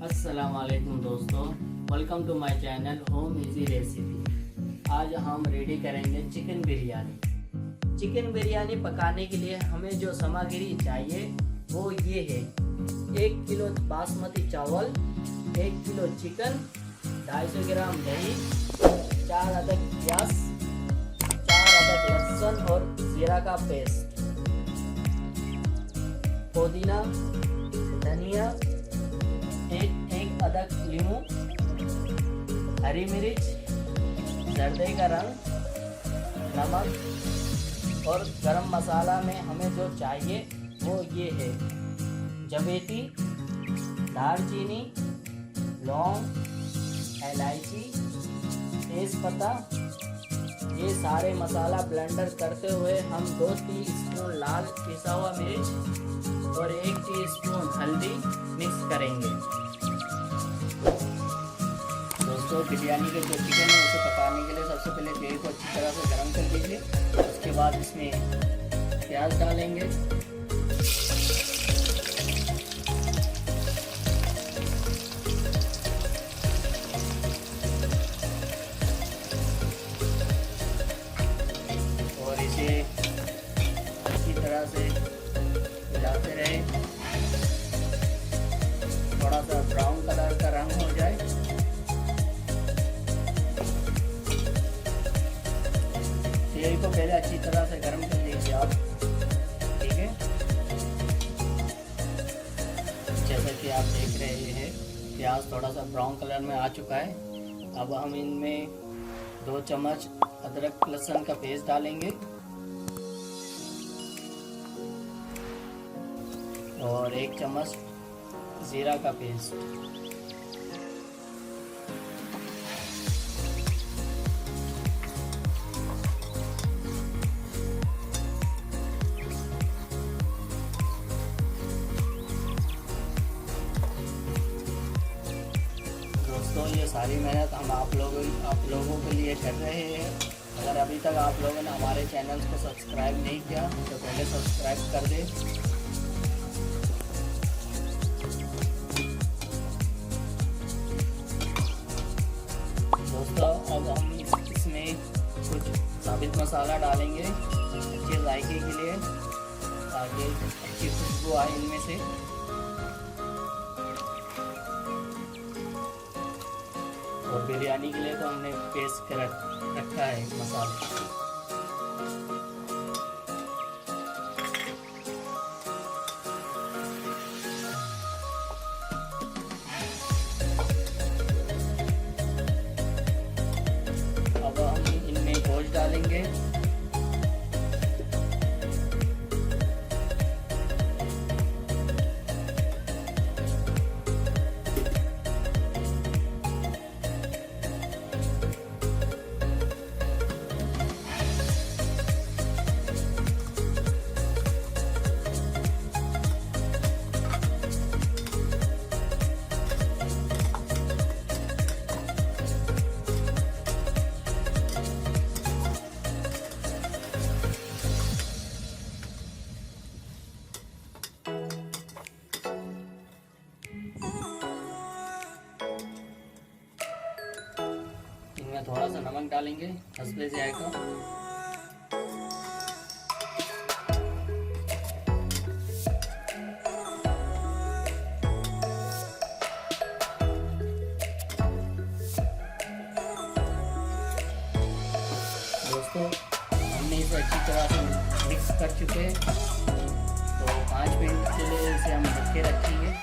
अस्सलाम वालेकुम दोस्तों, welcome to my channel home easy recipe. आज हम रेडी करेंगे चिकन बिरयानी। चिकन बिरयानी पकाने के लिए हमें जो सामग्री चाहिए वो ये है: 1 किलो बासमती चावल, 1 किलो चिकन, 250 ग्राम दही, 4 अदद प्याज, 4 अदद लहसुन और जीरा का पेस्ट, पुदीना, धनिया, एक अदद लीमू, हरी मिर्च, जर्दे का रंग, नमक और गरम मसाला में हमें जो चाहिए वो ये है: जवेती, दालचीनी, लौंग, इलायची, तेज़पत्ता। ये सारे मसाला ब्लेंडर करते हुए हम 2 टीस्पून लाल पिसा हुआ मिर्च और 1 टीस्पून हल्दी मिक्स करेंगे। दोस्तों, बिरयानी के जो चिकन है उसे पकाने के लिए सबसे पहले तेल को अच्छी तरह से गर्म कर लीजिए। उसके बाद इसमें प्याज डालेंगे, और इसे अच्छी तरह से मिलाते रहे। थोड़ा सा ब्राउन कलर का रंग हो जाए। तेल को पहले अच्छी तरह से गर्म कर लीजिए आप, ठीक है। जैसा कि आप देख रहे हैं, प्याज थोड़ा सा ब्राउन कलर में आ चुका है। अब हम इनमें 2 चम्मच अदरक लहसुन का पेस्ट डालेंगे और 1 चम्मच जीरा का पेस्ट। दोस्तों, ये सारी मेहनत हम आप लोगों के लिए कर रहे हैं। अगर अभी तक आप लोगों ने हमारे चैनल को सब्सक्राइब नहीं किया तो पहले सब्सक्राइब कर दें। दोस्तों, अब हम इसमें कुछ साबित मसाला डालेंगे अच्छे जायके के लिए, ताकि अच्छी खुशबू आए इनमें से। और बिरयानी के लिए तो हमने पेस्ट कर रखा है मसाला। अब हम इनमें गोश्त डालेंगे, इनमें थोड़ा सा नमक डालेंगे हस्बे जायका। दोस्तों, हमने इसे अच्छी तरह से मिक्स कर चुके हैं, तो 5 मिनट के लिए इसे हम ढक के रखेंगे।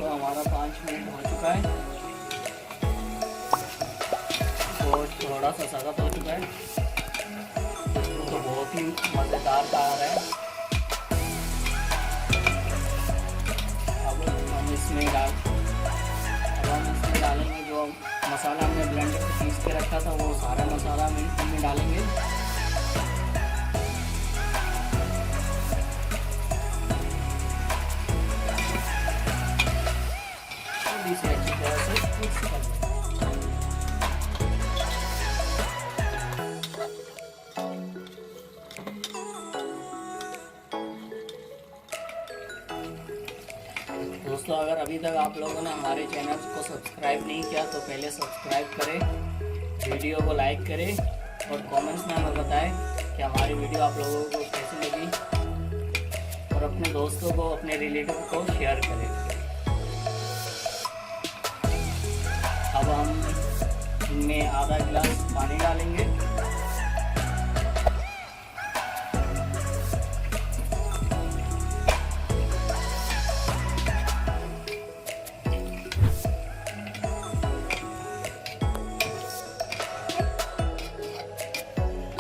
हमारा 5 मिनट हो चुका है और थोड़ा सा सख्त हो चुका है, तो बहुत ही मज़ेदार तैयार है। अब हम इसमें डालेंगे जो मसाला हमने ब्लेंडर से पीस के रखा था, वो सारा मसाला हम इसमें डालेंगे। इसे अच्छी तरह से मिक्स कर लें। दोस्तों, अगर अभी तक आप लोगों ने हमारे चैनल को सब्सक्राइब नहीं किया तो पहले सब्सक्राइब करें, वीडियो को लाइक करें और कमेंट्स में हमें बताएं कि हमारी वीडियो आप लोगों को कैसी लगी और अपने दोस्तों को, अपने रिलेटिव को शेयर करें। अब हम इनमें आधा गिलास पानी डालेंगे।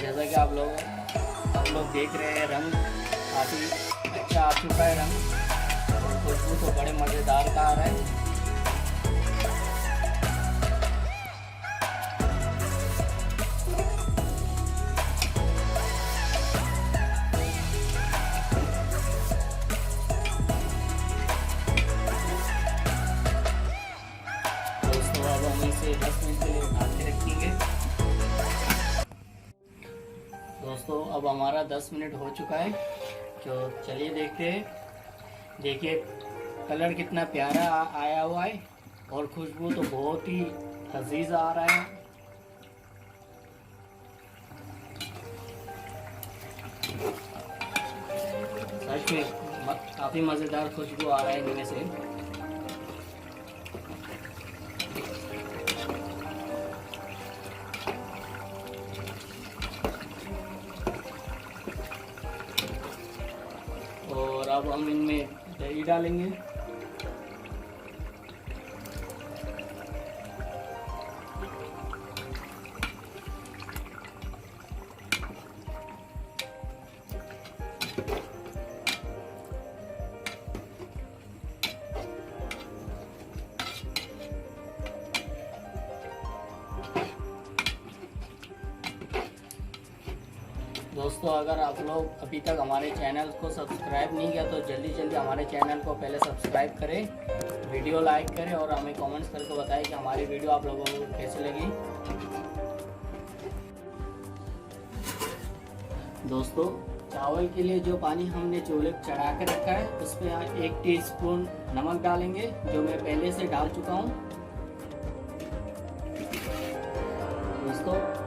जैसा कि आप लोग देख रहे हैं, रंग काफ़ी अच्छा आ चुका है रंग, और खुशबू तो बड़े मज़ेदार का आ रहा है। दोस्तों, अब हम इसे 10 मिनट के लिए ढक के रखेंगे। दोस्तों, अब हमारा 10 मिनट हो चुका है, तो चलिए देखते हैं। देखिए कलर कितना प्यारा आया हुआ है और खुशबू तो बहुत ही लजीज आ रहा है। सच में काफ़ी मज़ेदार खुशबू आ रहा है इनमें से। और अब हम इनमें दही डालेंगे। दोस्तों, अगर आप लोग अभी तक हमारे चैनल को सब्सक्राइब नहीं किया तो जल्दी हमारे चैनल को पहले सब्सक्राइब करें, वीडियो लाइक करें और हमें कमेंट्स करके बताएं कि हमारी वीडियो आप लोगों को कैसी लगी। दोस्तों, चावल के लिए जो पानी हमने चूल्हे पर चढ़ा कर रखा है उस पर 1 टीस्पून नमक डालेंगे, जो मैं पहले से डाल चुका हूँ। दोस्तों,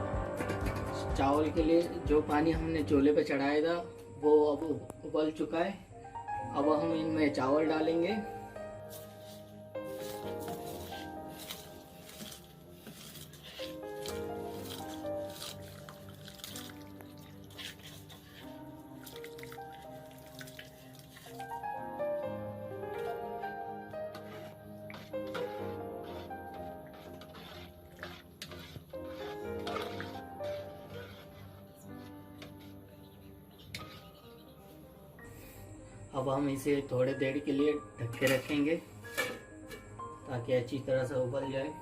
चावल के लिए जो पानी हमने चूल्हे पे चढ़ाया था वो अब उबल चुका है। अब हम इनमें चावल डालेंगे। अब हम इसे थोड़े देर के लिए ढक के रखेंगे ताकि अच्छी तरह से उबल जाए।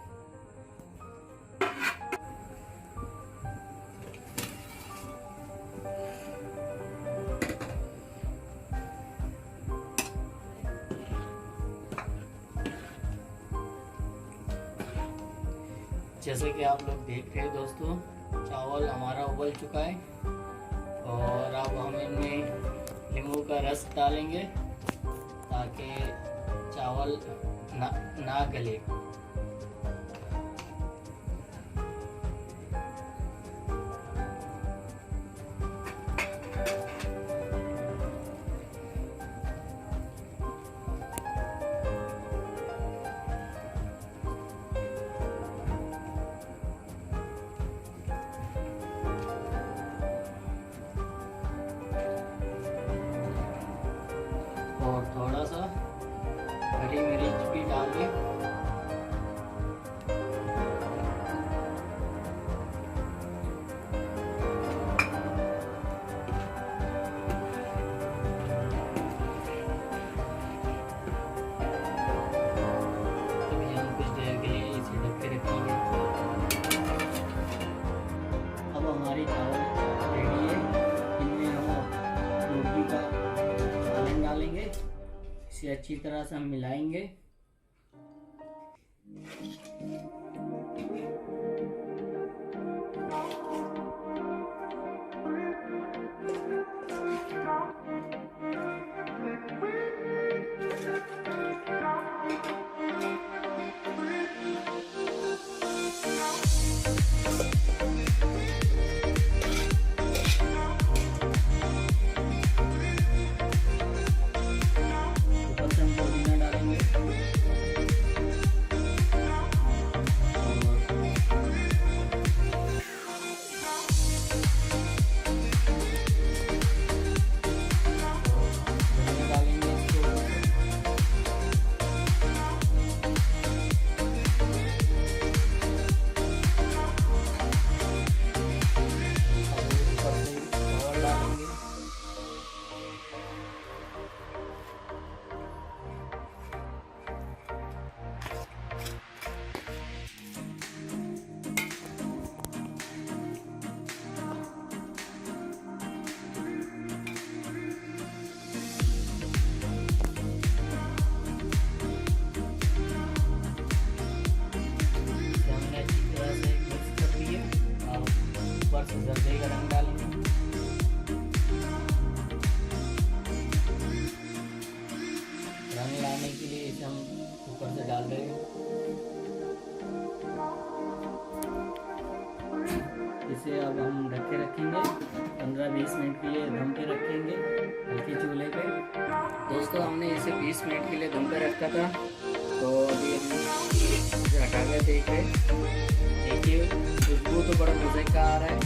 जैसे कि आप लोग देख रहे हैं दोस्तों, चावल हमारा उबल चुका है और अब हम इनमें नींबू का रस डालेंगे ताकि चावल ना गले। और थोड़ा सा हरी मिर्च भी डाल दें। अभी हम कुछ देर के लिए इसे ढक के रखेंगे। अब हमारी चावल रेडी है। इनमें हम मुर्गी का सालन डालेंगे, इसे अच्छी तरह से हम मिलाएंगे। मिनट के लिए दम पे रखेंगे हल्के चूल्हे पे। दोस्तों हमने इसे 20 मिनट के लिए दम पे रखा था, तो अभी हम इसे हटा कर देख रहे। देखिए खुशबू तो बड़ा मज़े का आ रहा है।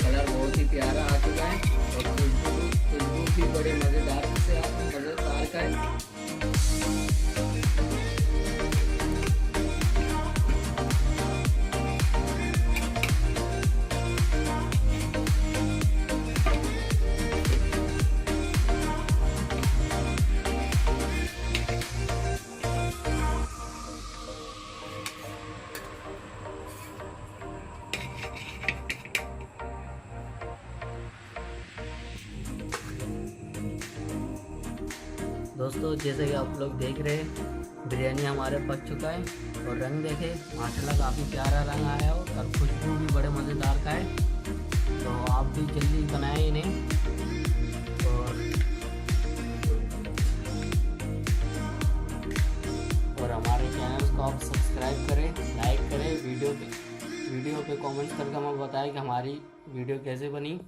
कलर बहुत ही प्यारा आ चुका है और खुशबू भी बड़े मज़ेदार का है। दोस्तों जैसे कि आप लोग देख रहे हैं बिरयानी हमारे पक चुका है और रंग देखें माशाल्लाह काफ़ी प्यारा रंग आया हो और खुशबू भी बड़े मज़ेदार का है। तो आप भी जल्दी बनाएं इन्हें और हमारे चैनल को आप सब्सक्राइब करें, लाइक करें, वीडियो पे कमेंट्स करके हमें बताएं कि हमारी वीडियो कैसे बनी।